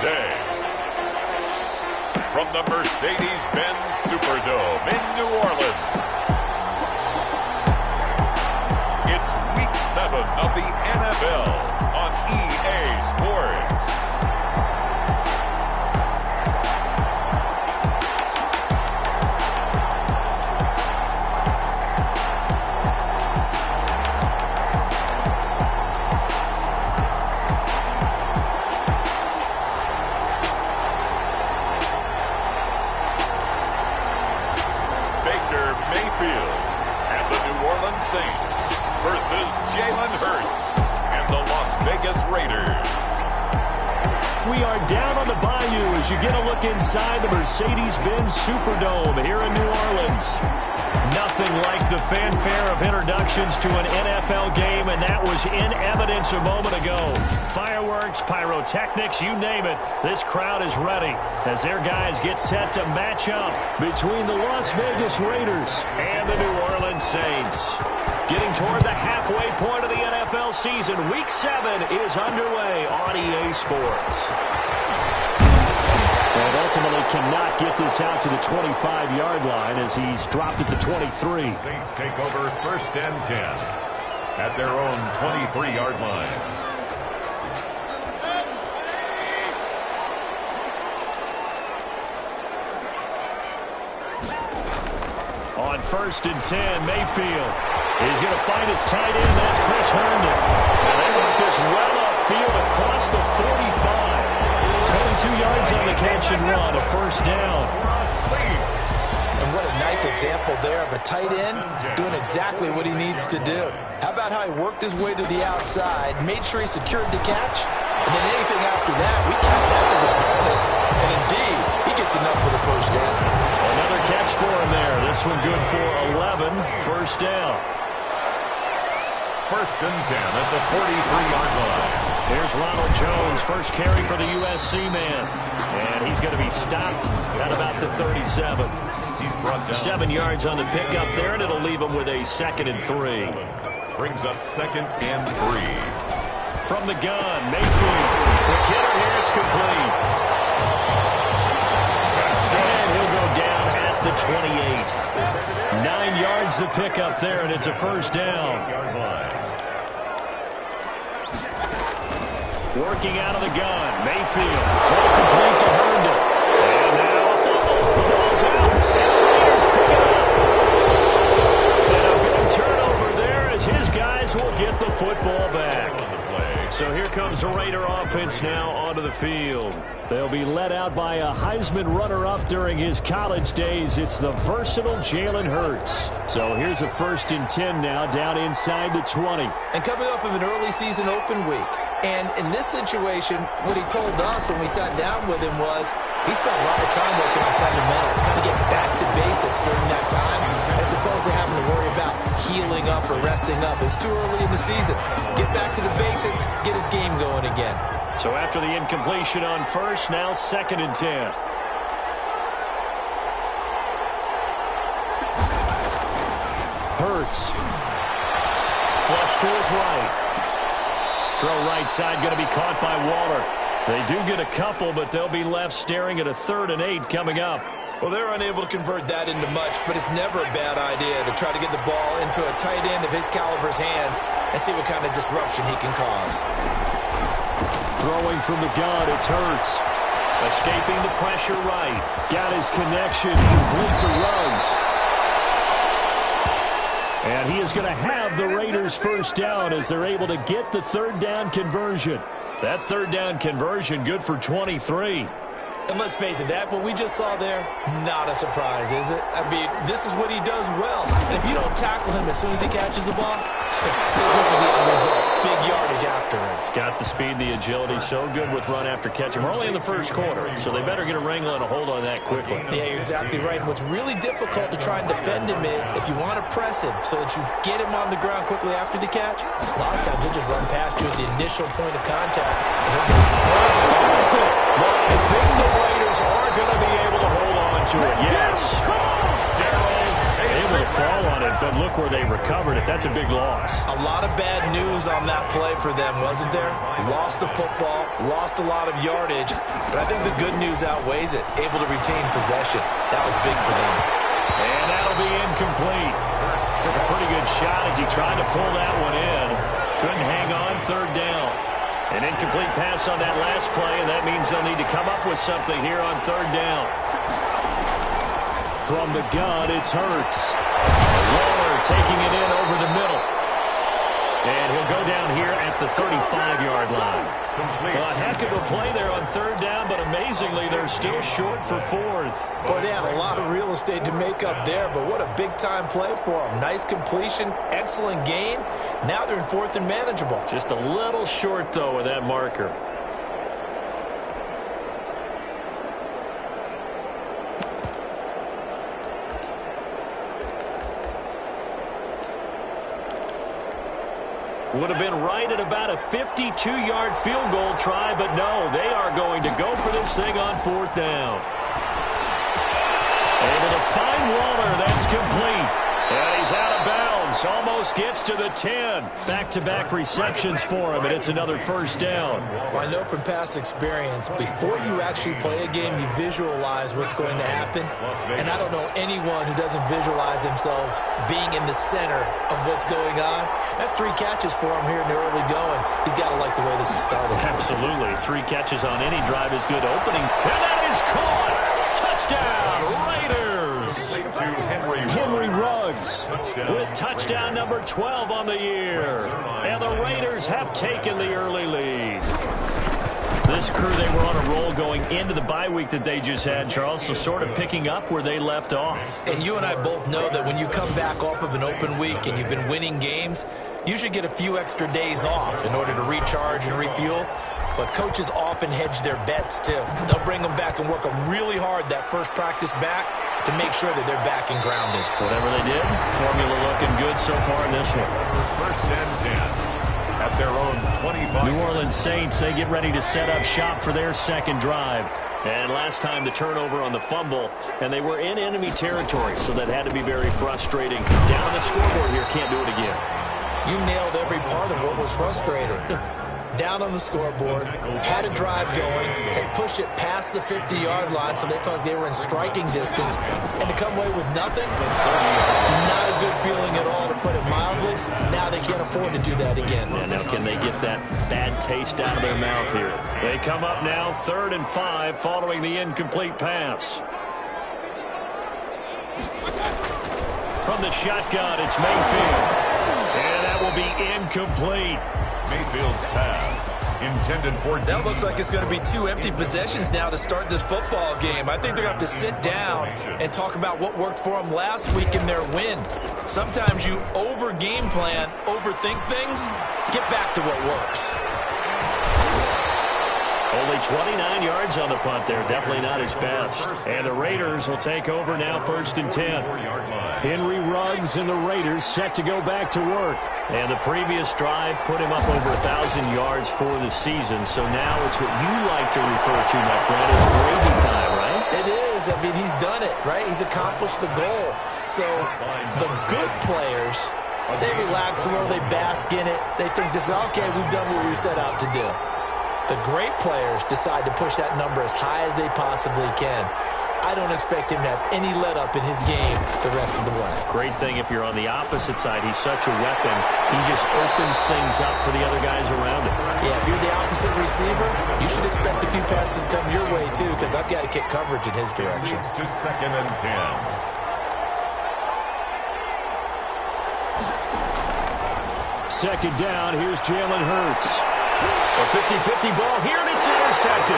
Sunday. From the Mercedes-Benz Superdome in New Orleans, it's Week 7 of the NFL on EA Sports. Saints versus Jalen Hurts and the Las Vegas Raiders. We are down on the bayou as you get a look inside the Mercedes-Benz Superdome here in New Orleans. Nothing like the fanfare of introductions to an NFL game, and that was in evidence a moment ago. Fireworks, pyrotechnics, you name it. This crowd is ready as their guys get set to match up between the Las Vegas Raiders and the New Orleans Saints. Getting toward the halfway point of the NFL season, Week 7 is underway on EA Sports. And ultimately cannot get this out to the 25-yard line as he's dropped it to 23. Saints take over 1st and 10 at their own 23-yard line. On 1st and 10, Mayfield. He's going to find his tight end. That's Chris Herndon. And they want this well upfield across the 45. 22 yards on the catch and run. A 1st down. And what a nice example there of a tight end doing exactly what he needs to do. How about how he worked his way to the outside, made sure he secured the catch, and then anything after that, we count that as a bonus. And indeed, he gets enough for the 1st down. Another catch for him there. This one good for 11. 1st down. 1st and 10 at the 43-yard line. Here's Ronald Jones, first carry for the USC man. And he's going to be stopped at about the 37. He's brought down 7 yards on the pickup there, and it'll leave him with a 2nd and 3. Brings up 2nd and 3. From the gun, Mayfield. The killer here, it's complete. And he'll go down at the 28. 9 yards to pick up there, and it's a 1st down. Working out of the gun, Mayfield. Throw complete to Herndon. And now a fumble. The ball's out. And the Raiders pick it up. And a big turnover there as his guys will get the football back. So here comes the Raider offense now onto the field. They'll be led out by a Heisman runner-up during his college days. It's the versatile Jalen Hurts. So here's a 1st and 10 now down inside the 20. And coming off of an early season open week. And in this situation, what he told us when we sat down with him was he spent a lot of time working on fundamentals, kind of getting back to basics during that time, as opposed to having to worry about healing up or resting up. It's too early in the season. Get back to the basics, get his game going again. So after the incompletion on 1st, now 2nd and 10. Hurts. Flush to his right. Throw right side going to be caught by Waller. They do get a couple, but they'll be left staring at a 3rd and 8 coming up. Well, they're unable to convert that into much, but it's never a bad idea to try to get the ball into a tight end of his caliber's hands and see what kind of disruption he can cause. Throwing from the gun, it's Hurts. Escaping the pressure right. Got his connection, complete to Ruggs. And he is going to have the Raiders' 1st down as they're able to get the 3rd down conversion. That 3rd down conversion good for 23. And let's face it, that what we just saw there, not a surprise, is it? I mean, this is what he does well. And if you don't tackle him as soon as he catches the ball, this is the end result. Big yardage afterwards. Got the speed, the agility, so good with run after catch. And we're only in the 1st quarter, so they better get a wrangle and a hold on that quickly. Yeah, you're exactly right. And what's really difficult to try and defend him is if you want to press him so that you get him on the ground quickly after the catch, a lot of times he'll just run past you at the initial point of contact. And he'll it. But I think the Raiders are going to be able to hold on to it. Yes. Able able to fall on it, but look where they recovered it. That's a big loss. A lot of bad news on that play for them, wasn't there? Lost the football, lost a lot of yardage, but I think the good news outweighs it. Able to retain possession. That was big for them. And that'll be incomplete. Took a pretty good shot as he tried to pull that one in. Couldn't hang on, third down. An incomplete pass on that last play, and that means they'll need to come up with something here on third down. From the gun, it's Hurts. Waller taking it in over the middle. And he'll go down here at the 35-yard line. A heck of a play there on third down, but amazingly, they're still short for fourth. Boy, they had a lot of real estate to make up there, but what a big-time play for them. Nice completion, excellent gain. Now they're in fourth and manageable. Just a little short, though, with that marker. Would have been right at about a 52-yard field goal try, but no, they are going to go for this thing on fourth down. Able to find Waller. That's complete. And he's out of bounds. Almost gets to the 10. Back-to-back receptions for him, and it's another first down. Well, I know from past experience, before you actually play a game, you visualize what's going to happen. And I don't know anyone who doesn't visualize themselves being in the center of what's going on. That's 3 catches for him here in the early going. He's got to like the way this is started. Absolutely. 3 catches on any drive is good opening. And that is caught. Touchdown, Raiders. Henry Ruggs with touchdown number 12 on the year. And the Raiders have taken the early lead. This crew, they were on a roll going into the bye week that they just had, Charles, so sort of picking up where they left off. And you and I both know that when you come back off of an open week and you've been winning games, you should get a few extra days off in order to recharge and refuel. But coaches often hedge their bets, too. They'll bring them back and work them really hard that first practice back to make sure that they're back and grounded. Whatever they did, formula looking good so far in this one. First and 10 at their own 25. New Orleans Saints, they get ready to set up shop for their second drive. And last time the turnover on the fumble, and they were in enemy territory, so that had to be very frustrating. Down on the scoreboard here, can't do it again. You nailed every part of what was frustrating. Down on the scoreboard, had a drive going, had pushed it past the 50-yard line, so they felt like they were in striking distance, and to come away with nothing, not a good feeling at all, to put it mildly. Now they can't afford to do that again. Yeah, now can they get that bad taste out of their mouth here? They come up now 3rd and 5 following the incomplete pass. From the shotgun, it's Mayfield. And that will be incomplete. Mayfield's pass intended for... That looks like it's going to be 2 empty possessions now to start this football game. I think they're going to have to sit down and talk about what worked for them last week in their win. Sometimes you over-game plan, overthink things, get back to what works. Only 29 yards on the punt there. Definitely not his best. And the Raiders will take over now 1st and 10. Henry Ruggs and the Raiders set to go back to work. And the previous drive put him up over 1,000 yards for the season. So now it's what you like to refer to, my friend, as gravy time, right? It is. I mean, he's done it, right? He's accomplished the goal. So the good players, they relax a little, they bask in it. They think this is, okay, we've done what we set out to do. The great players decide to push that number as high as they possibly can. I don't expect him to have any let-up in his game the rest of the way. Great thing if you're on the opposite side. He's such a weapon. He just opens things up for the other guys around him. Yeah, if you're the opposite receiver, you should expect a few passes come your way, too, because I've got to kick coverage in his direction. To 2nd and 10. Second down, here's Jalen Hurts. A 50-50 ball here, and it's intercepted.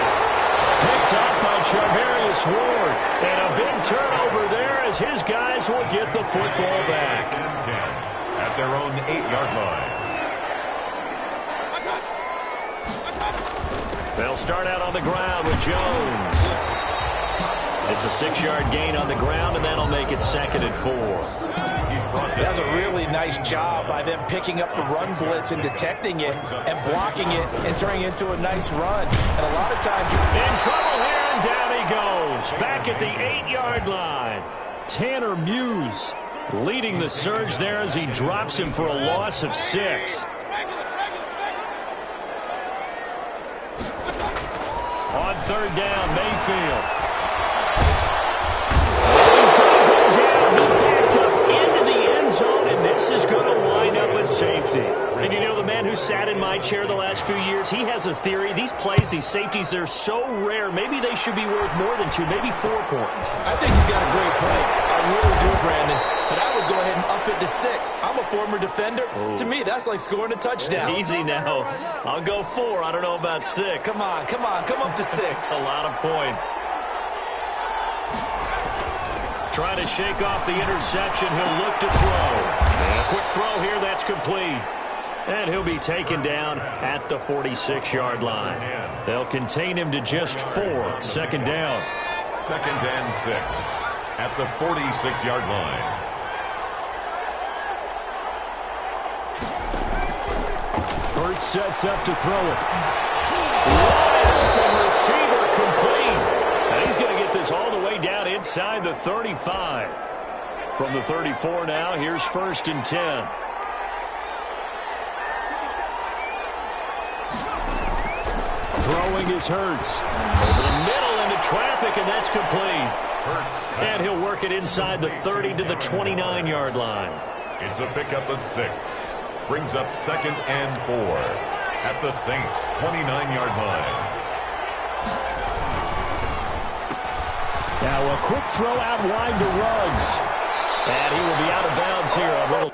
Picked up by Charvarius Ward. And a big turnover there as his guys will get the football back. 10 at their own 8-yard line. They'll start out on the ground with Jones. It's a 6-yard gain on the ground, and that'll make it 2nd and 4. That's a really nice job by them picking up the run blitz and detecting it and blocking it and turning it into a nice run. And a lot of times... In trouble here, and down he goes. Back at the 8-yard line. Tanner Muse Leading the surge there as he drops him for a loss of 6. On third down, Mayfield. He's going to go down. He's backed up into the end zone, and this is going to wind up a safety. And you know, the man who sat in my chair the last few years, he has a theory. These plays, these safeties, they're so rare. Maybe they should be worth more than 2, maybe 4 points. I think he's got a great point. I really do, Brandon. But I would go ahead and up it to 6. I'm a former defender. Ooh. To me, that's like scoring a touchdown. Easy now. I'll go 4. I don't know about 6. Come on. Come up to 6. A lot of points. Trying to shake off the interception. He'll look to throw. And a quick throw here. That's complete. And he'll be taken down at the 46-yard line. They'll contain him to just 4. Second down. 2nd and 6 at the 46-yard line. Hurts sets up to throw it. Wide open receiver complete. And he's going to get this all the way down inside the 35. From the 34 now, here's 1st and 10. Throwing is Hurts. Over the middle into traffic, and that's complete. Hurts. And he'll work it inside the 30 to the 29-yard line. It's a pickup of 6. Brings up 2nd and 4 at the Saints' 29-yard line. Now a quick throw out wide to Ruggs. And he will be out of bounds here. A little.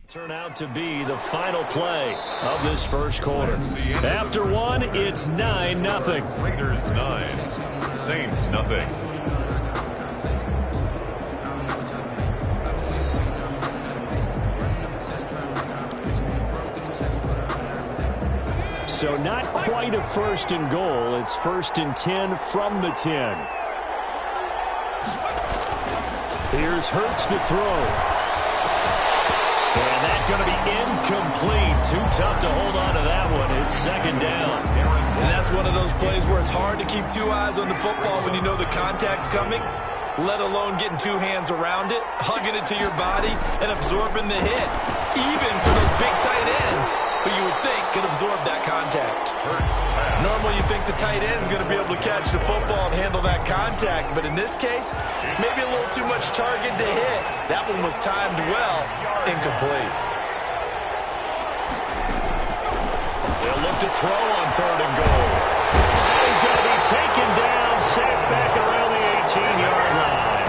Turn out to be the final play of this first quarter. After one, it's 9-0. Raiders 9, Saints 0. So not quite a 1st and goal. It's 1st and 10 from the 10. Here's Hurts to throw. And that's going to be incomplete. Too tough to hold on to that one. It's 2nd down. And that's one of those plays where it's hard to keep 2 eyes on the football when you know the contact's coming, let alone getting 2 hands around it, hugging it to your body, and absorbing the hit. Even for those big tight ends who you would think could absorb that contact. Normally you think the tight end's going to be able to catch the football and handle that contact, but in this case, maybe a little too much target to hit. That one was timed well, incomplete. They'll look to throw on 3rd and goal. And he's going to be taken down, sacked back around the 18-yard line.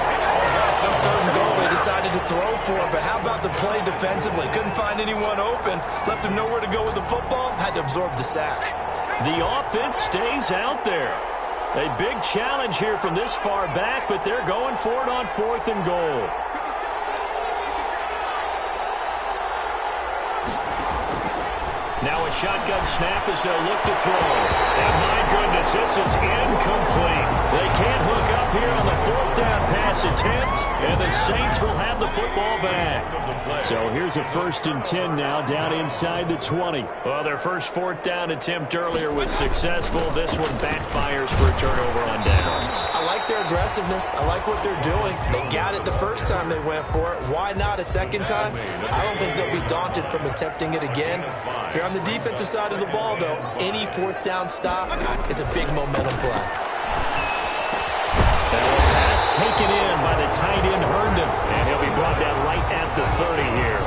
On 3rd and goal, they decided to throw for it, but how about the play defensively? Couldn't find anyone open, left him nowhere to go with the football, had to absorb the sack. The offense stays out there. A big challenge here from this far back, but they're going for it on 4th and goal. Now a shotgun snap as they'll look to throw. And my goodness, this is incomplete. They can't hook up here on the 4th down pass attempt, and the Saints will have the football back. So here's a 1st and 10 now down inside the 20. Well, their first 4th down attempt earlier was successful. This one backfires for a turnover on downs. I like like their aggressiveness. I like what they're doing. They got it the first time they went for it. Why not a second time? I don't think they'll be daunted from attempting it again. If you're on the defensive side of the ball, though, any fourth down stop is a big momentum play. Pass taken in by the tight end Herndon, and he'll be brought down right at the 30 here.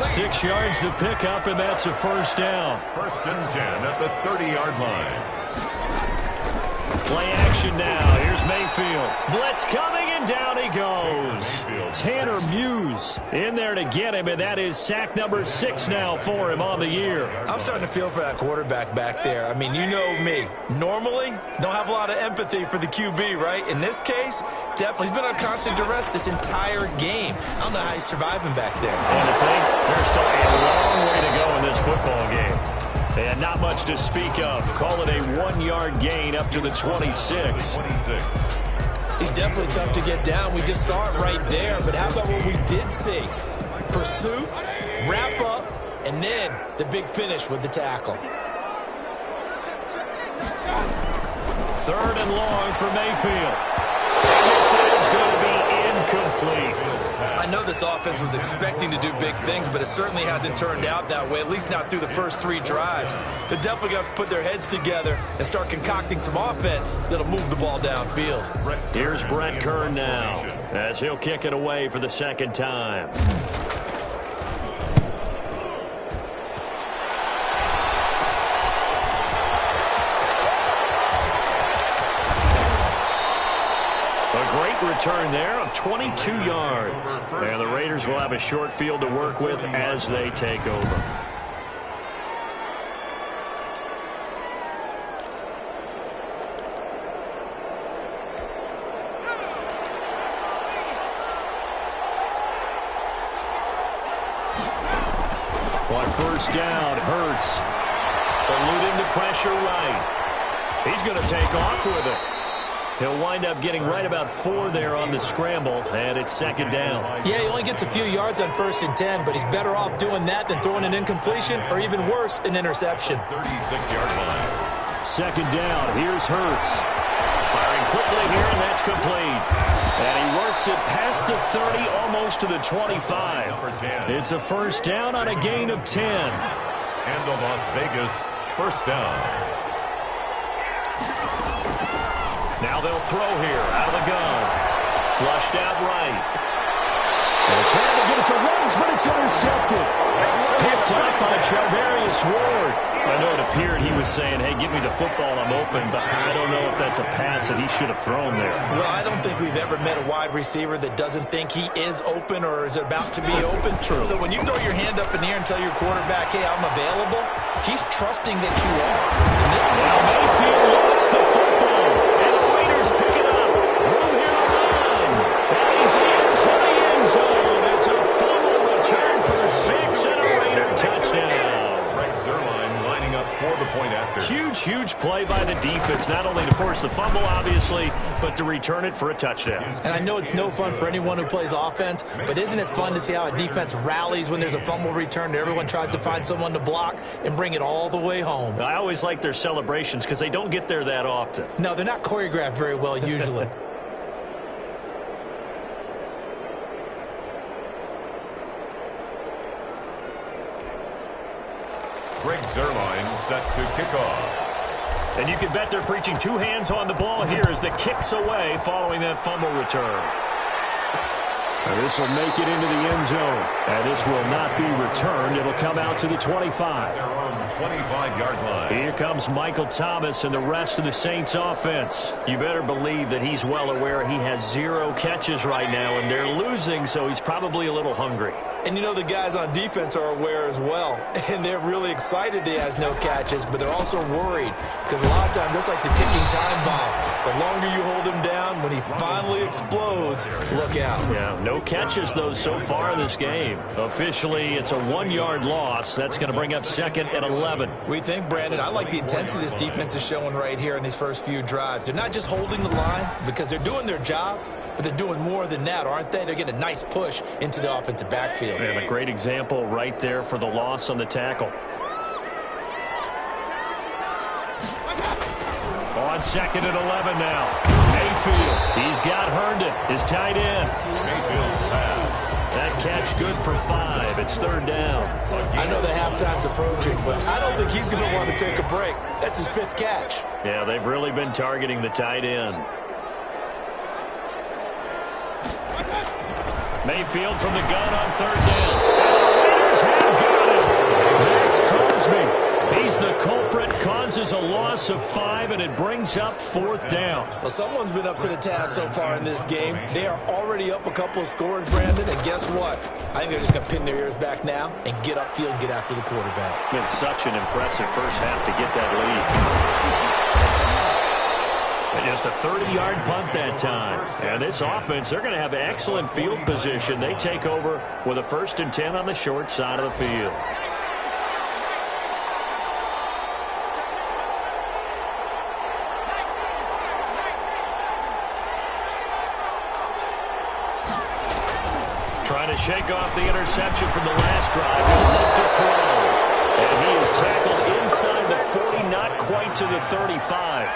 6 yards to pick up, and that's a first down. 1st and 10 at the 30-yard line. Play action now. Here's Mayfield. Blitz coming, and down he goes. Tanner Muse in there to get him, and that is sack number 6 now for him on the year. I'm starting to feel for that quarterback back there. I mean, you know me. Normally, don't have a lot of empathy for the QB, right? In this case, definitely. He's been on constant duress this entire game. I don't know how he's surviving back there. And to think there's still a long way to go in this football game. And not much to speak of. Call it a 1-yard gain up to the 26. He's definitely tough to get down. We just saw it right there. But how about what we did see? Pursuit, wrap up, and then the big finish with the tackle. 3rd and long for Mayfield. And this is going to be incomplete. I know this offense was expecting to do big things, but it certainly hasn't turned out that way, at least not through the first 3 drives. They're definitely going to have to put their heads together and start concocting some offense that'll move the ball downfield. Here's Brett Kern now, as he'll kick it away for the 2nd time. Return there of 22 yards. And the Raiders will have a short field to work with as they take over. On 1st down, Hurts eluding the pressure right. He's going to take off with it. He'll wind up getting right about 4 there on the scramble, and it's 2nd down. Yeah, he only gets a few yards on 1st and 10, but he's better off doing that than throwing an incompletion or even worse, an interception. 36-yard line. 2nd down, here's Hurts. Firing quickly here, and that's complete. And he works it past the 30, almost to the 25. It's a 1st down on a gain of 10. And the Las Vegas 1st down. Now they'll throw here out of the gun. Flushed out right. They're trying to get it to Ruggs, but it's intercepted. Picked up by Charvarius Ward. I know it appeared he was saying, hey, give me the football, I'm open, but I don't know if that's a pass that he should have thrown there. Well, I don't think we've ever met a wide receiver that doesn't think he is open or is about to be open. True. So when you throw your hand up in the air and tell your quarterback, hey, I'm available, he's trusting that you are. Now Mayfield lost the football. And the Raiders pick it up. Room here to run. And he's into the end zone. It's a fumble return for 6 and a Raider touchdown. Greg Zuerlein lining up for the point after. Huge play by the defense, not only to force the fumble, obviously, but to return it for a touchdown. And I know it's no fun for anyone who plays offense, but isn't it fun to see how a defense rallies when there's a fumble return and everyone tries to find someone to block and bring it all the way home? I always like their celebrations because they don't get there that often. No, they're not choreographed very well usually. Greg Zuerlein set to kick off. And you can bet they're preaching 2 hands on the ball here as the kick's away following that fumble return. And this will make it into the end zone. And this will not be returned. It'll come out to the 25. They're on the 25-yard line. Here comes Michael Thomas and the rest of the Saints offense. You better believe that he's well aware he has 0 catches right now, and they're losing, so he's probably a little hungry. And you know the guys on defense are aware as well. And they're really excited he has no catches, but they're also worried. Because a lot of times, that's like the ticking time bomb. The longer you hold him down, when he finally explodes, look out. Yeah, no catches, though, so far in this game. Officially, it's a 1-yard loss. That's going to bring up 2nd and 11. We think, Brandon, I like the intensity this defense is showing right here in these first few drives. They're not just holding the line because they're doing their job, but they're doing more than that, aren't they? They're getting a nice push into the offensive backfield. And a great example right there for the loss on the tackle. On On 2nd and 11 now. Mayfield, he's got Herndon, his tight end. Mayfield's pass. That catch good for 5. It's 3rd down. I know the halftime's approaching, but I don't think he's going to want to take a break. That's his 5th catch. Yeah, they've really been targeting the tight end. Mayfield from the gun on 3rd down. And the Raiders have got him. Max Crosby. He's the culprit, causes a loss of 5, and it brings up 4th down. Well, someone's been up to the task so far in this game. They are already up a couple of scores, Brandon, and guess what? I think they're just going to pin their ears back now and get upfield, get after the quarterback. Been such an impressive first half to get that lead. And just a 30-yard punt that time. And this offense, they're going to have excellent field position. They take over with a 1st and 10 on the short side of the field. Trying to shake off the interception from the last drive. He'll look to throw. And he is tackled inside the 40, not quite to the 35.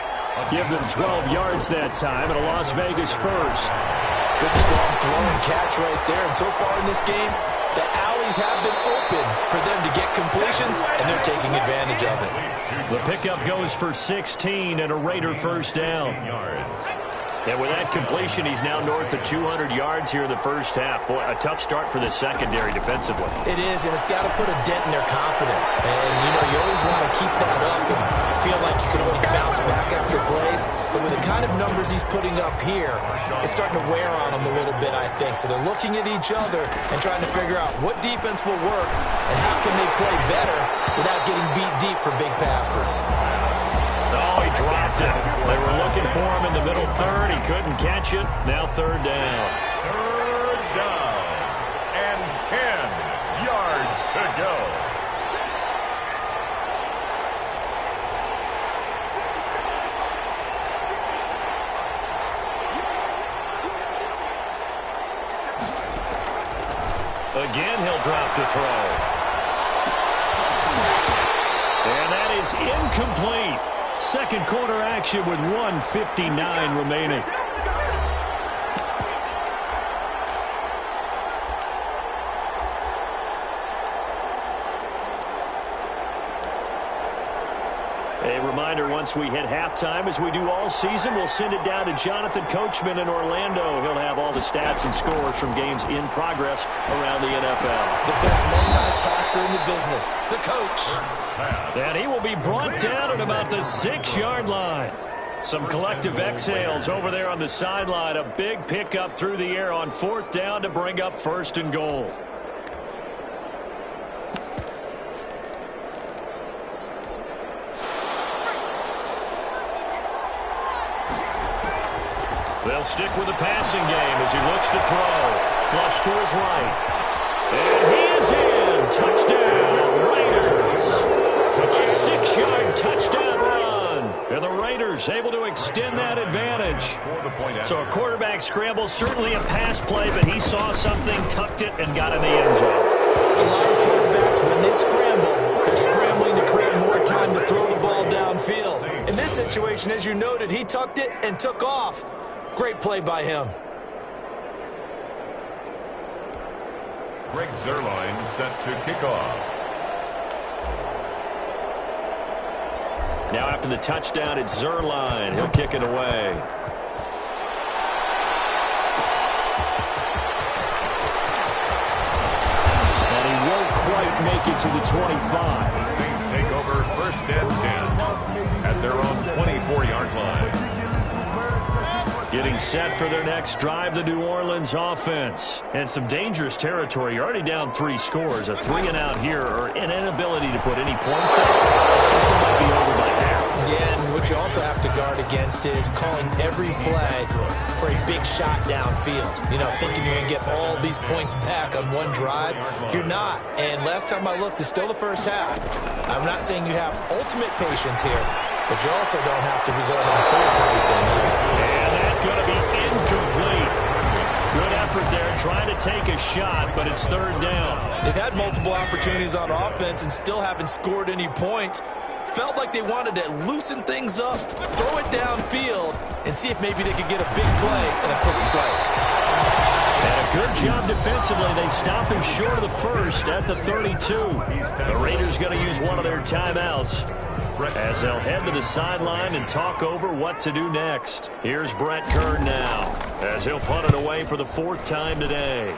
Give them 12 yards that time, and a Las Vegas first. Good strong throw and catch right there. And so far in this game, the alleys have been open for them to get completions, and they're taking advantage of it. The pickup goes for 16 and a Raider first down. And with that completion, he's now north of 200 yards here in the first half. Boy, a tough start for the secondary defensively. It is, and it's got to put a dent in their confidence. And, you know, you always want to keep that up and feel like you can always bounce back after plays. But with the kind of numbers he's putting up here, it's starting to wear on them a little bit, I think. So they're looking at each other and trying to figure out what defense will work and how can they play better without getting beat deep for big passes. Oh, he dropped it. They were looking for him in the middle 3rd. He couldn't catch it. Now 3rd down. 3rd down. And 10 yards to go. Again, he'll drop to throw. And that is incomplete. Second quarter action with 1:59 remaining. A reminder, once we hit halftime, as we do all season, we'll send it down to Jonathan Coachman in Orlando. He'll have all the stats and scores from games in progress around the NFL. The best multitasker in the business, the coach. And he will be brought down at about the 6-yard line. Some collective exhales over there on the sideline. A big pickup through the air on 4th down to bring up 1st and goal. They'll stick with the passing game as he looks to throw. Flush to his right. And he is in. Touchdown, Raiders. A 6-yard touchdown run. And the Raiders able to extend that advantage. So a quarterback scramble, certainly a pass play, but he saw something, tucked it, and got in the end zone. A lot of quarterbacks, when they scramble, they're scrambling to create more time to throw the ball downfield. In this situation, as you noted, he tucked it and took off. Great play by him. Greg Zuerlein set to kick off. Now after the touchdown, it's Zuerlein. He'll kick it away. And he won't quite make it to the 25. The Saints take over 1st and 10 at their own 24-yard line. Getting set for their next drive, the New Orleans offense. And some dangerous territory. You're already down 3 scores. A 3-and-out here, or an inability to put any points up. This one might be over by half. Yeah, and what you also have to guard against is calling every play for a big shot downfield. You know, thinking you're going to get all these points back on one drive. You're not. And last time I looked, it's still the first half. I'm not saying you have ultimate patience here, but you also don't have to be going and force everything either. And that's going to be incomplete. Good effort there, trying to take a shot, but it's 3rd down. They've had multiple opportunities on offense and still haven't scored any points. felt like they wanted to loosen things up, throw it downfield, and see if maybe they could get a big play and a quick strike. And a good job defensively. They stop him short of the first at the 32. The Raiders going to use one of their timeouts as they'll head to the sideline and talk over what to do next. Here's Brett Kern now as he'll punt it away for the 4th time today.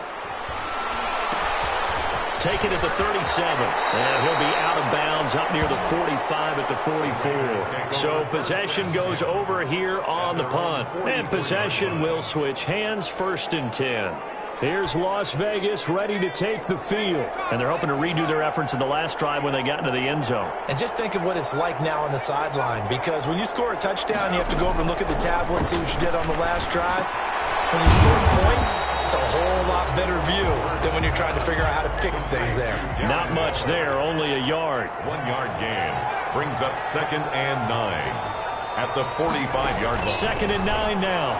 Take it at the 37, and he'll be out of bounds up near the 45 at the 44. So possession goes over here on the punt, and possession will switch hands, 1st and 10. Here's Las Vegas ready to take the field, and they're hoping to redo their efforts in the last drive when they got into the end zone. And just think of what it's like now on the sideline, because when you score a touchdown, you have to go over and look at the tablet and see what you did on the last drive. When you score points, it's a whole lot better view than when you're trying to figure out how to fix things there. Not much there, only a yard. 1-yard gain brings up 2nd and 9 at the 45-yard line. 2nd and 9 now.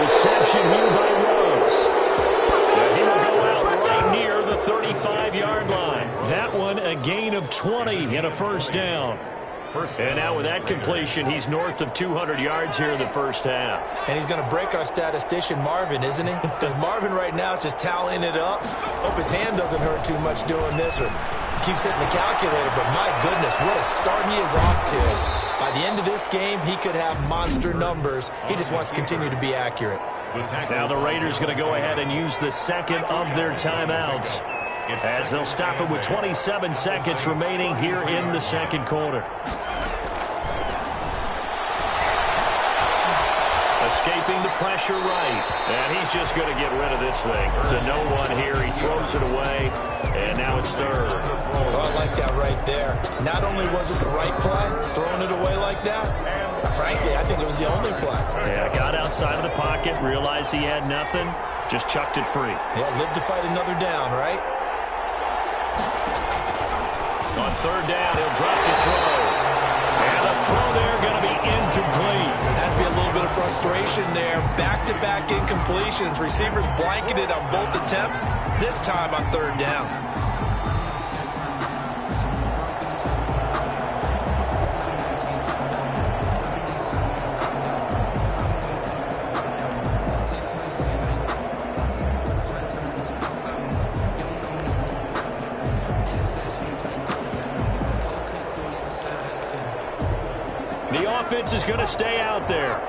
Reception here by Rose. And he will go out right near the 35-yard line. That one a gain of 20 and a 1st down. And now with that completion, he's north of 200 yards here in the 1st half. And he's going to break our statistician Marvin, isn't he? Because Marvin right now is just tallying it up. Hope his hand doesn't hurt too much doing this or keeps hitting the calculator. But my goodness, what a start he is off to. By the end of this game, he could have monster numbers. He just wants to continue to be accurate. Now the Raiders going to go ahead and use the 2nd of their timeouts as they'll stop it with 27 seconds remaining here in the 2nd quarter. Escaping the pressure right. And he's just going to get rid of this thing. To no one here. He throws it away. And now it's 3rd. Oh, I like that right there. Not only was it the right play, throwing it away like that, frankly, I think it was the only play. Yeah, got outside of the pocket, realized he had nothing, just chucked it free. Yeah, live to fight another down, right? On 3rd down, he'll drop the throw. And the throw there going to be incomplete. Has to be a little bit of frustration there. Back-to-back incompletions. Receivers blanketed on both attempts, this time on 3rd down. Offense is going to stay out there.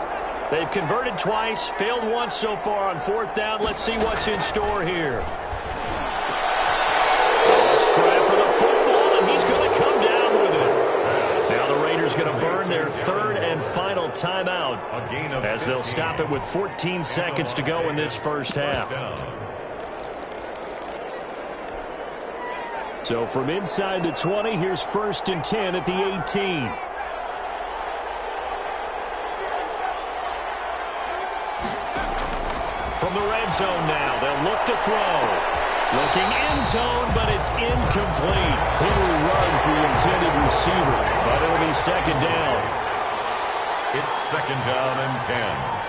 They've converted twice, failed once so far on 4th down. Let's see what's in store here. Scrap for the football, and he's going to come down with it. Now the Raiders going to burn their 3rd and final timeout as they'll stop it with 14 seconds to go in this 1st half. So from inside the 20, here's 1st and 10 at the 18. From the red zone now, they'll look to throw. Looking end zone, but it's incomplete. Henry Ruggs, the intended receiver, but it'll be 2nd down. It's 2nd down and 10.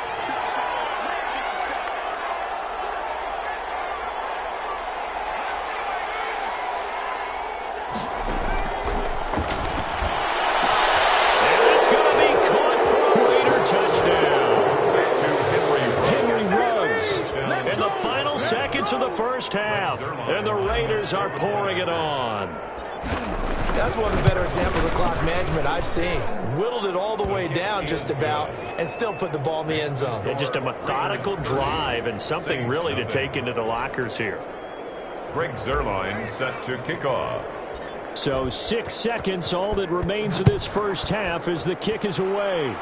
Of the 1st half, and the Raiders are pouring it on. That's one of the better examples of clock management I've seen. Whittled it all the way down just about and still put the ball in the end zone. Yeah, just a methodical drive and something really to take into the lockers here. Greg Zuerlein set to kick off. So 6 seconds, all that remains of this 1st half as the kick is away.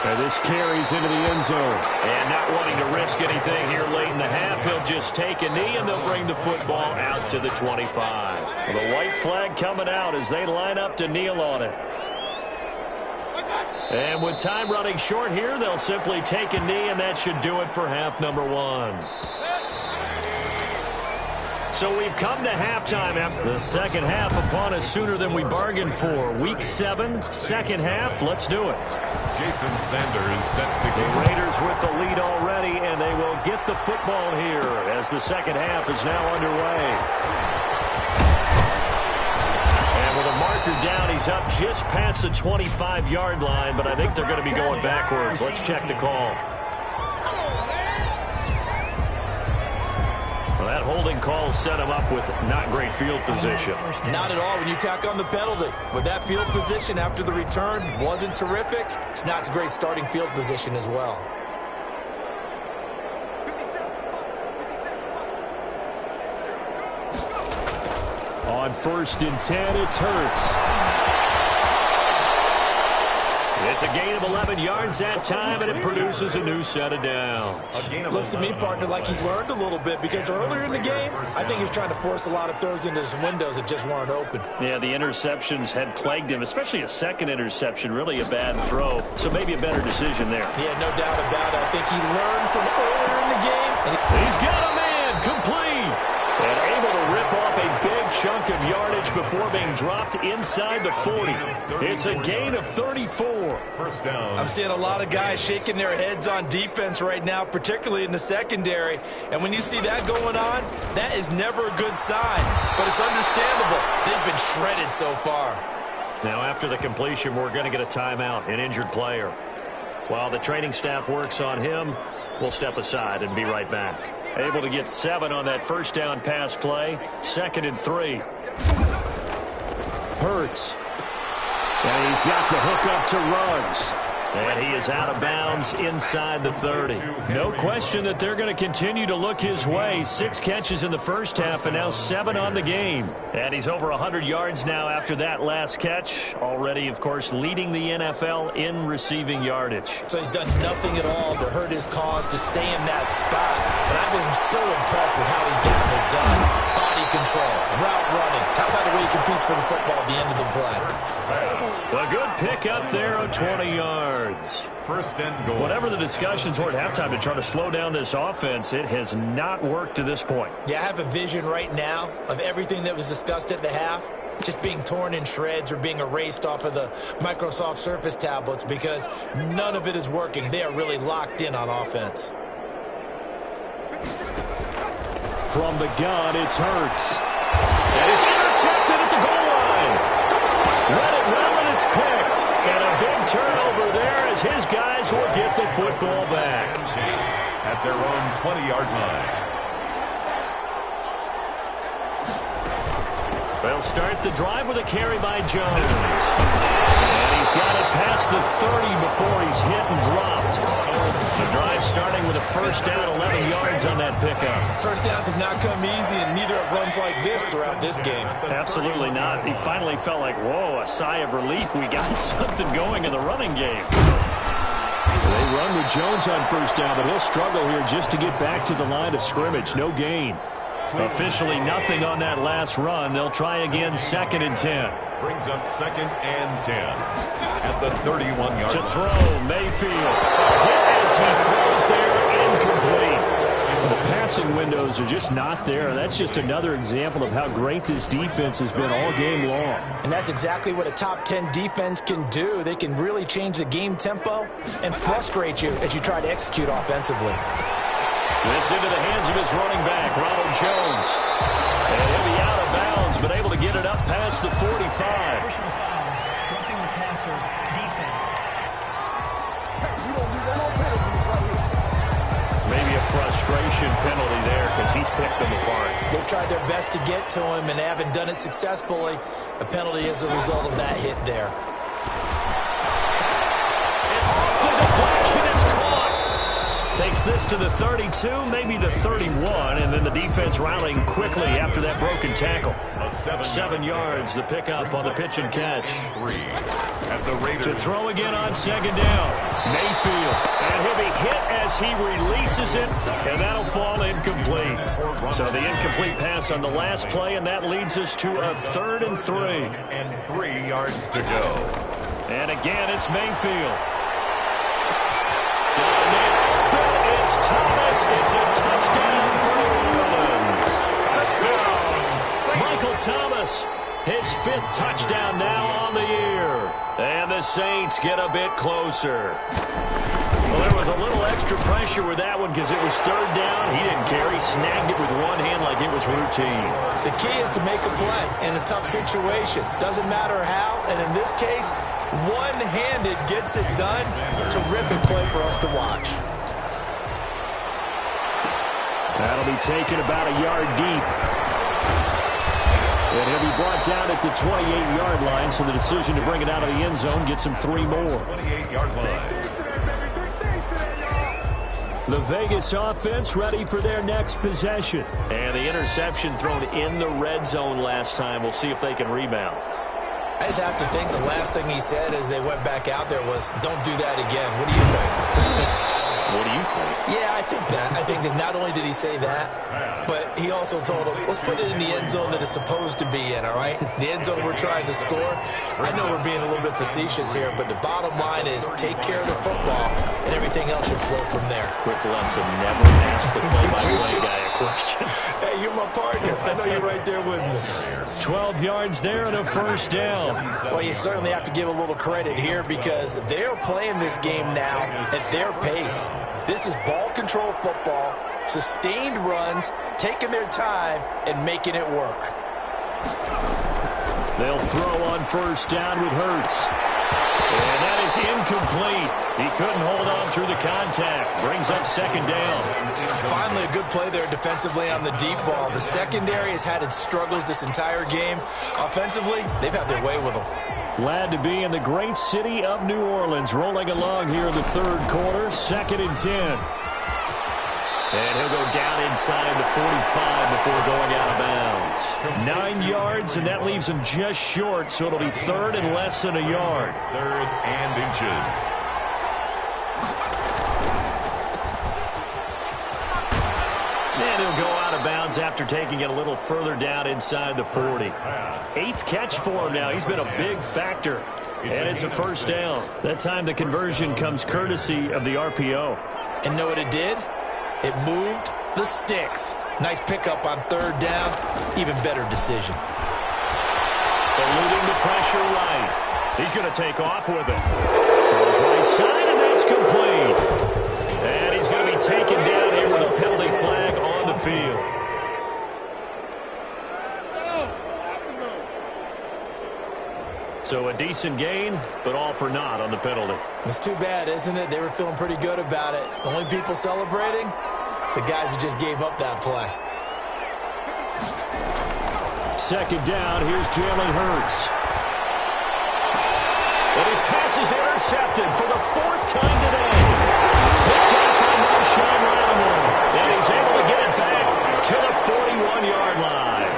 And this carries into the end zone. And not wanting to risk anything here late in the half, he'll just take a knee, and they'll bring the football out to the 25. Well, the white flag coming out as they line up to kneel on it. And with time running short here, they'll simply take a knee, and that should do it for half number 1. So we've come to halftime after the second half upon us sooner than we bargained for. Week 7, second half. Let's do it. Jason Sanders set to The Raiders with the lead already, and they will get the football here as the second half is now underway. And with a marker down, he's up just past the 25-yard line, but I think they're going to be going backwards. Let's check the call. Well, that holding call set him up with not great field position. Not at all when you tack on the penalty. With that field position after the return wasn't terrific. It's not a great starting field position as well. On 1st and 10, it's Hurts. It's a gain of 11 yards that time, and it produces a new set of downs. Looks to me, partner, like he's learned a little bit because earlier in the game, I think he was trying to force a lot of throws into some windows that just weren't open. Yeah, the interceptions had plagued him, especially a second interception, really a bad throw. So maybe a better decision there. Yeah, no doubt about it. I think he learned from earlier in the game. And he's got a man complete and able to rip off a big chunk of yardage before being dropped inside the 40. It's a gain of 34. First down. I'm seeing a lot of guys shaking their heads on defense right now, particularly in the secondary. And when you see that going on, that is never a good sign. But it's understandable. They've been shredded so far. Now, after the completion, we're going to get a timeout, an injured player. While the training staff works on him, we'll step aside and be right back. Able to get 7 on that first down pass play. 2nd and 3. Hurts. And he's got the hook up to Ruggs. And he is out of bounds inside the 30. No question that they're going to continue to look his way. 6 catches in the first half and now 7 on the game. And he's over 100 yards now after that last catch. Already, of course, leading the NFL in receiving yardage. So he's done nothing at all to hurt his cause, to stay in that spot. But I've been so impressed with how he's gotten it done. Body control, route running. How about the way he competes for the football at the end of the play? A good pick up there on 20 yards. First and goal. Whatever the discussions were at halftime to try to slow down this offense, it has not worked to this point. Yeah, I have a vision right now of everything that was discussed at the half just being torn in shreds or being erased off of the Microsoft Surface tablets because none of it is working. They are really locked in on offense. From the gun, it's Hurts. And it's intercepted at the goal line. Read it well, and it's picked. And a big turnover there as his guys will get the football back. At their own 20-yard line. They'll start the drive with a carry by Jones. And he's got it past the 30 before he's hit and dropped. The drive starting with a first down, 11 yards on that pickup. First downs have not come easy, and neither have runs like this throughout this game. Absolutely not. He finally felt like, whoa, a sigh of relief. We got something going in the running game. They run with Jones on first down, but he'll struggle here just to get back to the line of scrimmage. No gain. Officially nothing on that last run. They'll try again 2nd and 10. Brings up 2nd and 10 at the 31-yard to line. throw, Mayfield. Hit as he throws there, incomplete. The passing windows are just not there. That's just another example of how great this defense has been all game long. And that's exactly what a top 10 defense can do. They can really change the game tempo and frustrate you as you try to execute offensively. This into the hands of his running back, Ronald Jones. And he'll be out of bounds, but able to get it up past the 45. Personal foul, roughing the passer, defense. Maybe a frustration penalty there because he's picked them apart. They've tried their best to get to him and haven't done it successfully. A penalty as a result of that hit there. And off the deflection, it's caught. Takes this to the 32, maybe the 31, and then the defense rallying quickly after that broken tackle. 7 yards, the pickup on the pitch and catch. To throw again on 2nd down. Mayfield, and he'll be hit as he releases it, and that'll fall incomplete. So the incomplete pass on the last play, and that leads us to a 3rd and 3. And 3 yards to go. And again, it's Mayfield. It's Thomas. It's a touchdown for New Orleans. Thomas, his 5th touchdown now on the year. And the Saints get a bit closer. Well, there was a little extra pressure with that one because it was 3rd down. He didn't care. He snagged it with one hand like it was routine. The key is to make a play in a tough situation. Doesn't matter how, and in this case, one-handed gets it done. Terrific play for us to watch. That'll be taken about a yard deep. And he'll be brought down at the 28-yard line, so the decision to bring it out of the end zone gets him 3 more. 28-yard line. The Vegas offense ready for their next possession. And the interception thrown in the red zone last time. We'll see if they can rebound. I just have to think the last thing he said as they went back out there was, don't do that again. What do you think? What do you think? Yeah, I think that. I think that not only did he say that, but he also told him, let's put it in the end zone that it's supposed to be in, all right? The end zone we're trying to score. I know we're being a little bit facetious here, but the bottom line is take care of the football, and everything else should flow from there. Quick lesson, never ask the play-by-play guy a question. Hey, you're my partner. I know you're right there with me. 12 yards there and a 1st down. Well, you certainly have to give a little credit here because they're playing this game now at their pace. This is ball control football, sustained runs, taking their time, and making it work. They'll throw on 1st down with Hurts. And that is incomplete. He couldn't hold on through the contact. Brings up 2nd down. Finally, a good play there defensively on the deep ball. The secondary has had its struggles this entire game. Offensively, they've had their way with them. Glad to be in the great city of New Orleans, rolling along here in the 3rd quarter, 2nd and 10. And he'll go down inside the 45 before going out of bounds. 9 yards, and that leaves him just short, so it'll be 3rd and less than a yard. 3rd and inches. And he'll go out of bounds after taking it a little further down inside the 40. 8th catch for him now. He's been a big factor. And it's a 1st down. That time the conversion comes courtesy of the RPO. And know what it did? It moved the sticks. Nice pickup on 3rd down. Even better decision. Eluding the pressure right. He's going to take off with it. Throws right side, and that's complete. And he's going to be taken down here with a penalty flag on the field. So a decent gain, but all for naught on the penalty. It's too bad, isn't it? They were feeling pretty good about it. The only people celebrating, the guys who just gave up that play. 2nd down, here's Jalen Hurts. And his pass is intercepted for the 4th time today. Picked up by Marshawn Lattimore. And he's able to get it back to the 41-yard line.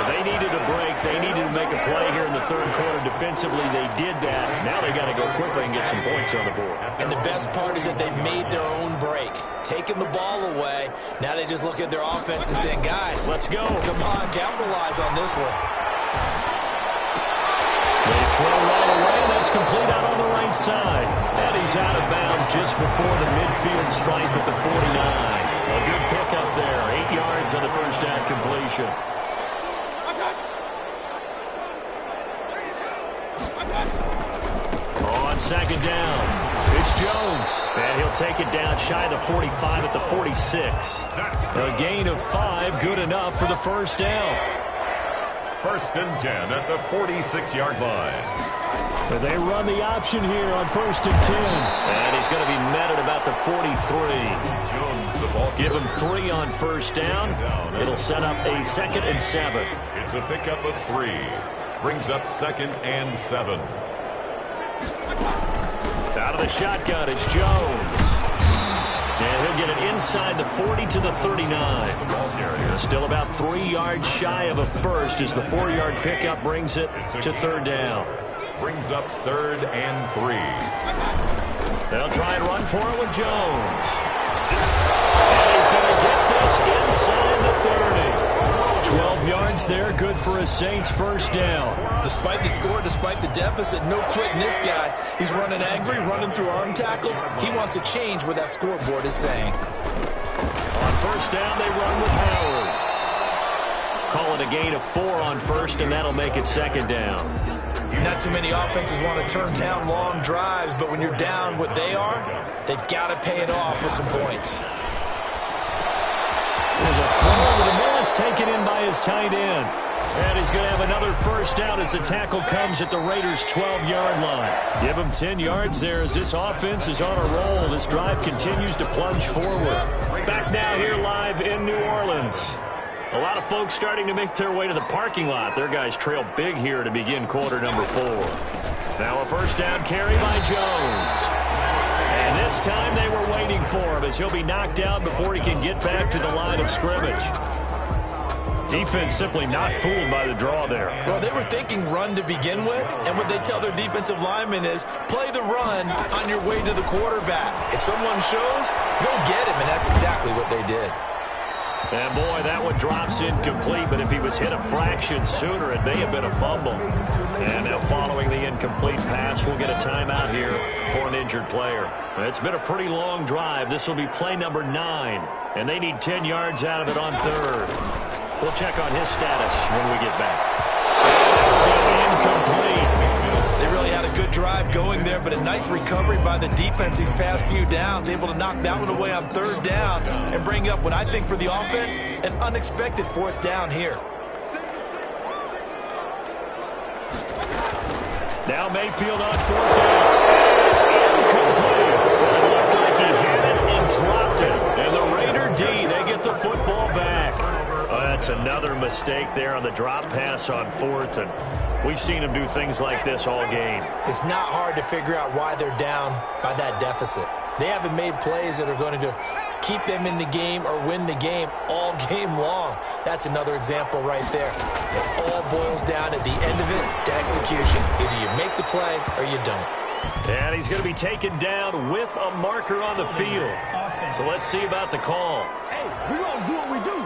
They needed a break. They needed to make a play here in the 3rd quarter. Defensively, they did that. Now they got to go quickly and get some points on the board. And the best part is that they made their own break. Taking the ball away. Now they just look at their offense and saying, guys, let's go. Come on, capitalize on this one. They throw right away. That's complete out on the right side. And he's out of bounds just before the midfield stripe at the 49. A good pickup there. 8 yards on the 1st down completion. On 2nd down, it's Jones. And he'll take it down shy of the 45 at the 46. A gain of 5, good enough for the 1st down. 1st and 10 at the 46-yard line. But they run the option here on 1st and 10. And he's going to be met at about the 43. Jones, the ball. Give him 3 on 1st down. It'll set up a 2nd and 7. It's a pickup of 3. Brings up 2nd and 7. Out of the shotgun, it's Jones. And he'll get it inside the 40 to the 39. Still about 3 yards shy of a first as the 4-yard pickup brings it to 3rd down. Brings up 3rd and 3. They'll try and run for it with Jones. And he's going to get this inside the 30. 12 yards there, good for a Saints 1st down. Despite the score, despite the deficit, no quitting this guy. He's running angry, running through arm tackles. He wants to change what that scoreboard is saying. On 1st down, they run with Howard. call it a gain of 4 on first, and that'll make it second down. Not too many offenses want to turn down long drives, but when you're down what they are, they've got to pay it off with some points. There's a throw over the middle. It's taken in by his tight end. And he's going to have another first down as the tackle comes at the Raiders' 12-yard line. Give him 10 yards there as this offense is on a roll. This drive continues to plunge forward. Back now here live in New Orleans. A lot of folks starting to make their way to the parking lot. Their guys trail big here to begin quarter number 4. Now a first down carry by Jones. And this time they were waiting for him as he'll be knocked out before he can get back to the line of scrimmage. Defense simply not fooled by the draw there. Well, they were thinking run to begin with, and what they tell their defensive linemen is play the run on your way to the quarterback. If someone shows, go get him, and that's exactly what they did. And boy, that one drops incomplete, but if he was hit a fraction sooner, it may have been a fumble. And now following the incomplete pass, we'll get a timeout here for an injured player. It's been a pretty long drive. This will be play number 9, and they need 10 yards out of it on third. We'll check on his status when we get back. Incomplete. They really had a good drive going there, but a nice recovery by the defense these past few downs, able to knock that one away on third down and bring up what I think for the offense, an unexpected fourth down here. Now Mayfield on fourth down. It's incomplete. It looked like he had it and dropped it. And the Raider D, they get the football back. That's another mistake there on the drop pass on fourth, and we've seen him do things like this all game. It's not hard to figure out why they're down by that deficit. They haven't made plays that are going to keep them in the game or win the game all game long. That's another example right there. It all boils down at the end of it to execution. Either you make the play or you don't. And he's going to be taken down with a marker on the field. So let's see about the call. Hey, we're going to do what we do.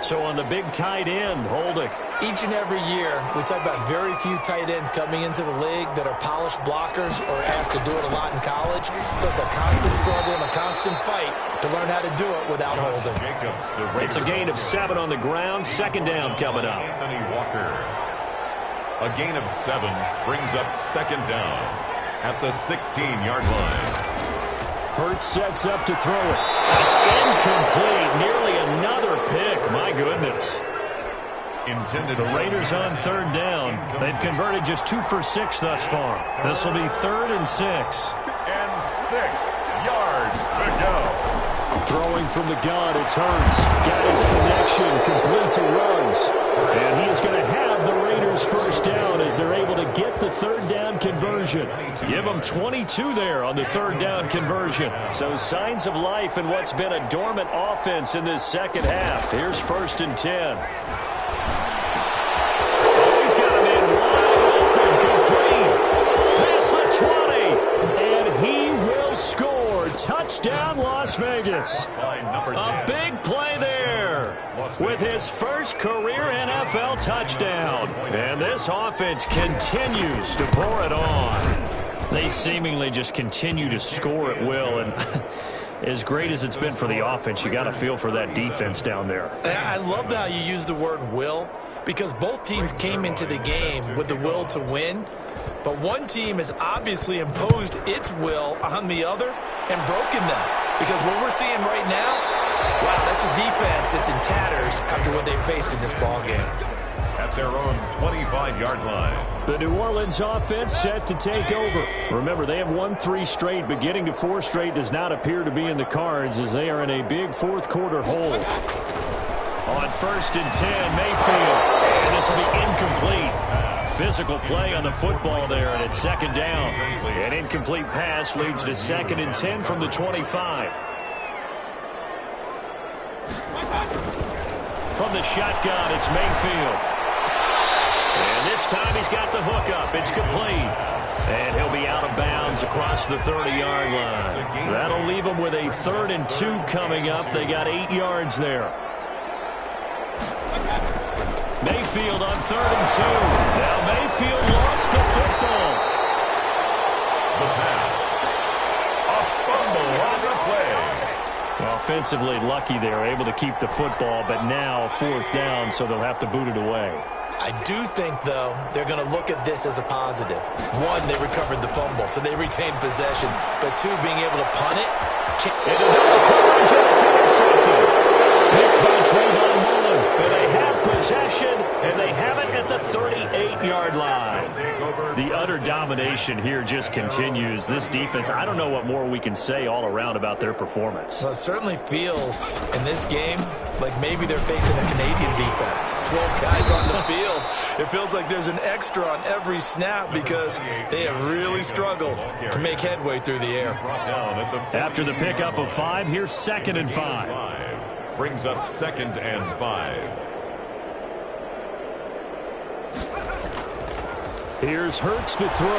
So on the big tight end, holding. Each and every year, we talk about very few tight ends coming into the league that are polished blockers or asked to do it a lot in college. So it's a constant struggle and a constant fight to learn how to do it without holding. It's a gain of 7 on the ground. Second down coming up. Anthony Walker. A gain of 7 brings up second down at the 16-yard line. Hurts sets up to throw it. That's incomplete. Nearly another pick. My goodness. Intended The Raiders on third down. They've converted just 2 for 6 thus far. This will be 3rd and 6. And 6 yards to go. Throwing from the gun, it's Hurts. Got his connection, complete to Ruggs. And he is going to have the Raiders first down as they're able to get the third down conversion. Give them 22 there on the third down conversion. So signs of life in what's been a dormant offense in this second half. Here's 1st and 10. He's got him in wide open, complete. Past the 20. And he will score. Touchdown, Las Vegas. A big play there with his first career NFL touchdown. And this offense continues to pour it on. They seemingly just continue to score at will. And as great as it's been for the offense, you got to feel for that defense down there. I love how you use the word will, because both teams came into the game with the will to win. But one team has obviously imposed its will on the other and broken them. Because what we're seeing right now, wow, that's a defense that's in tatters after what they faced in this ballgame. At their own 25-yard line. The New Orleans offense set to take over. Remember, they have won 3 straight, but getting to 4 straight does not appear to be in the cards as they are in a big fourth quarter hole. On 1st and 10, Mayfield. And this will be incomplete. Physical play on the football there, and it's second down. An incomplete pass leads to 2nd and 10 from the 25. From the shotgun, it's Mayfield. And this time he's got the hook up. It's complete. And he'll be out of bounds across the 30-yard line. That'll leave him with a 3rd and 2 coming up. They got 8 yards there. Mayfield on 3rd and 2. Now Mayfield lost the football. The pass. A fumble on the play. Well, offensively lucky they were able to keep the football, but now 4th down, so they'll have to boot it away. I do think, though, they're going to look at this as a positive. One, they recovered the fumble, so they retained possession. But two, being able to punt it. Into double coverage, and it's intercepted. Picked by Trayvon Mullen. But they have possession, and they have it at the 38-yard line. The utter domination here just continues. This defense, I don't know what more we can say all around about their performance. Well, it certainly feels in this game like maybe they're facing a Canadian defense. 12 guys on the field. It feels like there's an extra on every snap because they have really struggled to make headway through the air. After the pickup of 5, here's 2nd and 5. Brings up 2nd and 5. Here's Hurts to throw. And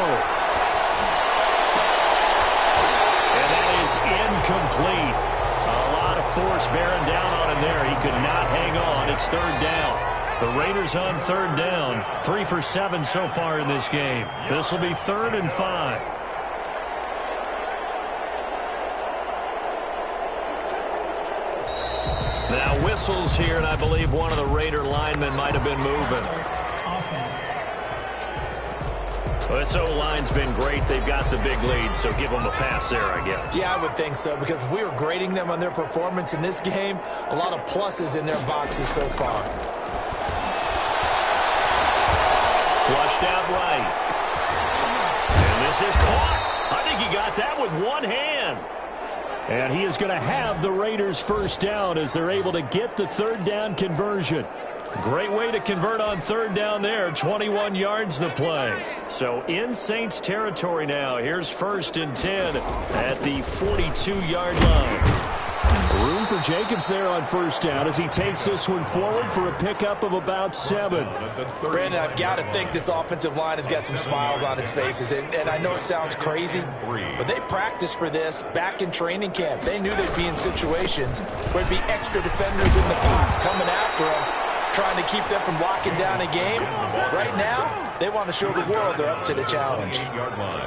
that is incomplete. A lot of force bearing down on him there. He could not hang on. It's 3rd down. The Raiders on 3rd down. 3 for 7 so far in this game. This will be 3rd and 5. Now whistles here, and I believe one of the Raider linemen might have been moving. Offense. Well, this O-line's been great. They've got the big lead, so give them a pass there, I guess. Yeah, I would think so, because if we were grading them on their performance in this game, a lot of pluses in their boxes so far. Flushed out right. And this is caught. I think he got that with one hand. And he is going to have the Raiders' 1st down as they're able to get the 3rd down conversion. Great way to convert on 3rd down there. 21 yards the play. So in Saints territory now. Here's 1st and 10 at the 42-yard line. Room for Jacobs there on 1st down as he takes this one forward for a pickup of about 7. Brandon, I've got to think this offensive line has got some smiles on its faces. And I know it sounds crazy, but they practiced for this back in training camp. They knew they'd be in situations where there'd be extra defenders in the box coming after them, trying to keep them from locking down a game. Right now, they want to show the world they're up to the challenge.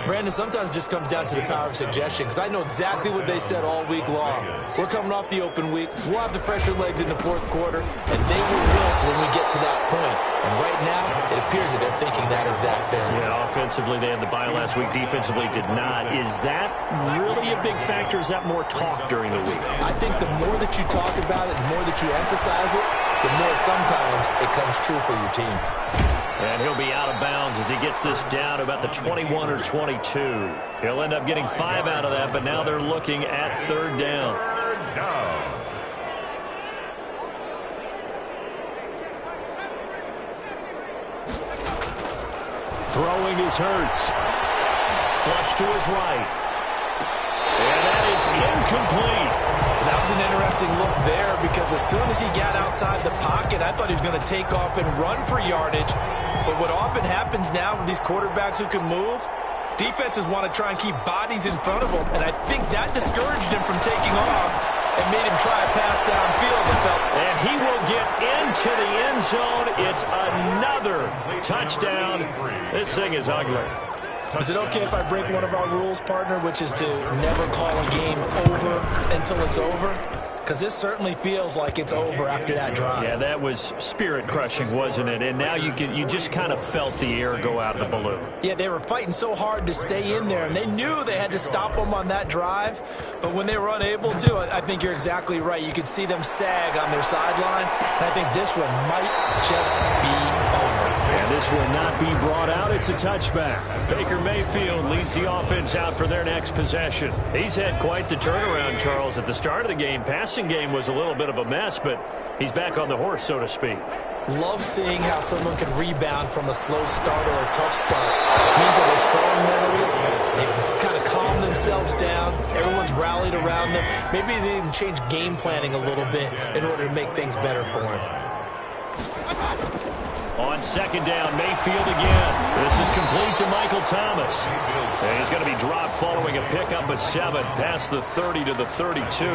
Brandon, sometimes it just comes down to the power of suggestion, because I know exactly what they said all week long. We're coming off the open week. We'll have the fresher legs in the 4th quarter, and they will wilt when we get to that point. And right now, it appears that they're thinking that exact thing. Yeah, offensively, they had the bye last week. Defensively, did not. Is that really a big factor? Is that more talk during the week? I think the more that you talk about it, the more that you emphasize it, the more sometimes it comes true for your team. And he'll be out of bounds as he gets this down to about the 21 or 22. He'll end up getting 5 out of that, but now they're looking at 3rd down. Throwing is Hurts. Flush to his right. And that is incomplete. That was an interesting look there, because as soon as he got outside the pocket, I thought he was going to take off and run for yardage. But what often happens now with these quarterbacks who can move, defenses want to try and keep bodies in front of them, and I think that discouraged him from taking off and made him try a pass downfield. And he will get into the end zone. It's another touchdown. This thing is ugly. Is it okay if I break one of our rules, partner, which is to never call a game over until it's over? Because this certainly feels like it's over after that drive. Yeah, that was spirit-crushing, wasn't it? And now you just kind of felt the air go out of the balloon. Yeah, they were fighting so hard to stay in there, and they knew they had to stop them on that drive. But when they were unable to, I think you're exactly right. You could see them sag on their sideline, and I think this one might just be over. And this will not be brought out. It's a touchback. Baker Mayfield leads the offense out for their next possession. He's had quite the turnaround, Charles. At the start of the game, passing game was a little bit of a mess, but he's back on the horse, so to speak. Love seeing how someone can rebound from a slow start or a tough start. It means that they're strong mentally. They've kind of calmed themselves down. Everyone's rallied around them. Maybe they even change game planning a little bit in order to make things better for him. On 2nd down, Mayfield again. This is complete to Michael Thomas. And he's going to be dropped following a pickup of 7 past the 30 to the 32.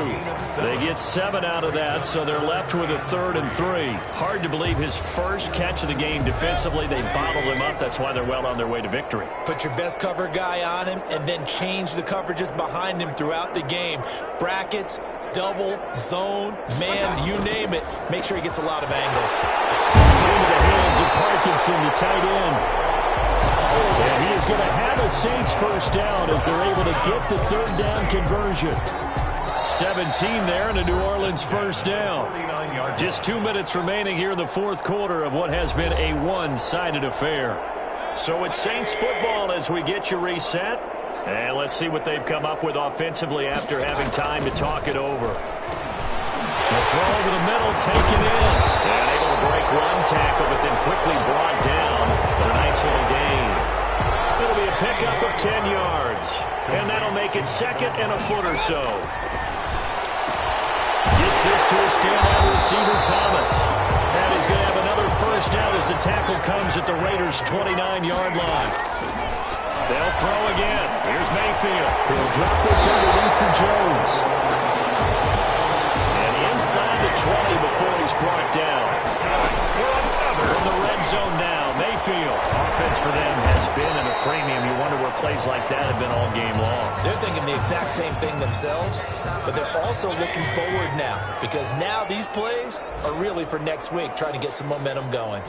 They get 7 out of that, so they're left with a 3rd and 3. Hard to believe his first catch of the game defensively. They bottled him up. That's why they're well on their way to victory. Put your best cover guy on him and then change the coverages behind him throughout the game. Brackets, double, zone, man, you name it. Make sure he gets a lot of angles. It's into the hands of Parkinson, the tight end. And he is going to have a Saints first down as they're able to get the third down conversion. 17 there and a New Orleans first down. Just 2 minutes remaining here in the fourth quarter of what has been a one-sided affair. So it's Saints football as we get you reset. And let's see what they've come up with offensively after having time to talk it over. The throw over the middle, taken in. And able to break one tackle, but then quickly brought down. But a nice little gain. It'll be a pickup of 10 yards. And that'll make it second and a foot or so. Gets this to a standout receiver, Thomas. And he's going to have another first down as the tackle comes at the Raiders' 29-yard line. They'll throw again. Here's Mayfield. He'll drop this underneath for Jones. And inside the 20 before he's brought down. From the red zone now, Mayfield. Offense for them has been at a premium. You wonder where plays like that have been all game long. They're thinking the exact same thing themselves, but they're also looking forward now because now these plays are really for next week, trying to get some momentum going.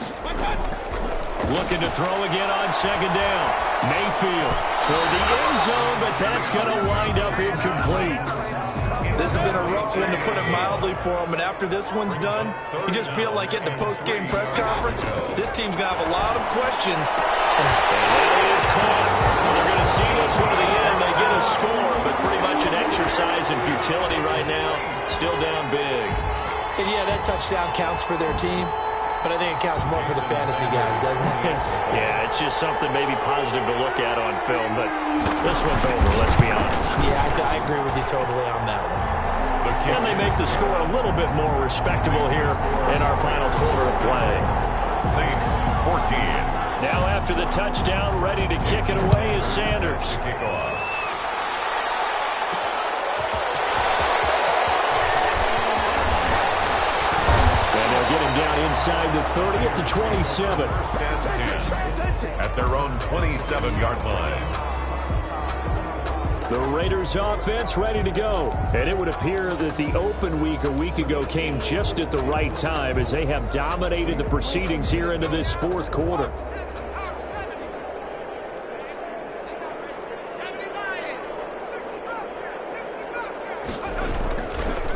Looking to throw again on second down. Mayfield toward the end zone, but that's going to wind up incomplete. This has been a rough one, to put it mildly, for him. And after this one's done, you just feel like at the post-game press conference, this team's going to have a lot of questions. And that is caught. Well, they're going to see this one to the end. They get a score, but pretty much an exercise in futility right now. Still down big. And yeah, that touchdown counts for their team. But I think it counts more for the fantasy guys, doesn't it? Yeah, it's just something maybe positive to look at on film, but this one's over, let's be honest. Yeah, I agree with you totally on that one. Can they make the score a little bit more respectable here in our final quarter of play? Saints 14. Now after the touchdown, ready to kick it away is Sanders. Kickoff. Get him down inside the 30 at the 27. First and 10 at their own 27-yard line. The Raiders offense ready to go. And it would appear that the open week a week ago came just at the right time as they have dominated the proceedings here into this fourth quarter.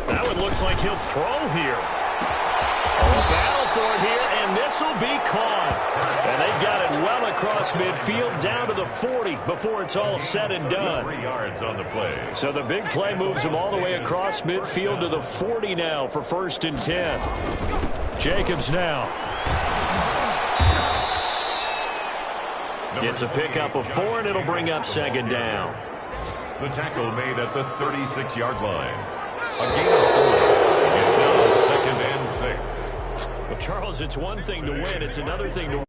That one looks like he'll throw here. Battle for it here, and this will be caught. And they got it well across midfield, down to the 40 before it's all said and done. 3 yards on the play. So the big play moves them all the way across midfield to the 40 now for first and 10. Jacobs now. Gets a pickup of 4, and it'll bring up second down. The tackle made at the 36-yard line. A gain of 4. It's now second and 6. Well, Charles, it's one thing to win. It's another thing to